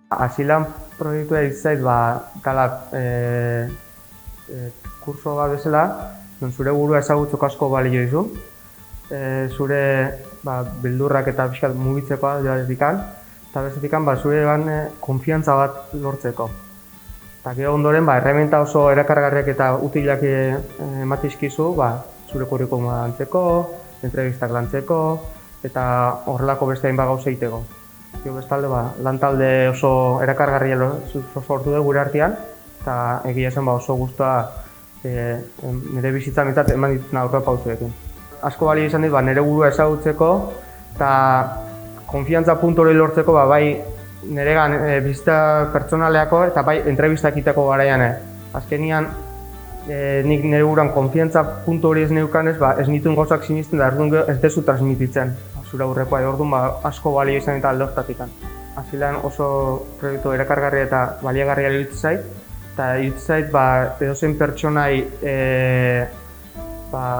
Asilan proiektua izait, dala kurso bat bezala, non zure burua ezagutzeko asko balio dizu. Zure beldurrak eta pixkat mugitzeko aldetik, eta bestetik zure konfiantza bat lortzeko. Eta gero ondoren, erreminta oso erakargarriak eta utilak ematizkizu, zure kurrikuluma lantzeko, entrevistak lantzeko, eta horrelako beste hainbat gauza egiteko. Gero bestalde, lantalde oso erakargarria sortu dugu gure artean, eta egia esan oso guztua nire bizitza mitzat eman dituna aurre pauzuekin. Asko balio izan dit, nire burua ezagutzeko, eta konfiantza puntu hori lortzeko, bai niregan bizitza pertsonaleako eta bai entrevistak egiteko garaian. Azkenian, nik nire buruan konfiantza puntu hori ez neukanez, ez nituen gauzak sinisten da ez dezu transmititzen. Zure aurrekoa, orduan asko balio izan eta alde horretatik. Azilean oso proiektu erakargarria eta baliagarria iruditzen zait, eta iruditzen zait edozein pertsonai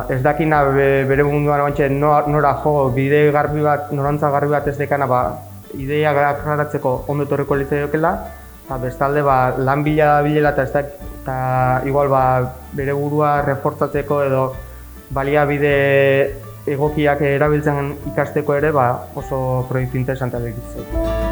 ez dakina bere munduan nora jo, bide garbi bat, norantza garbi bat ez dekana ideia aklaratzeko ondo etorriko litzaiokeela, eta bestalde lan bilela eta igual bere burua refortzatzeko edo baliabide egokiak erabiltzen ikasteko ere oso proiektu interesantea iruditzen zait.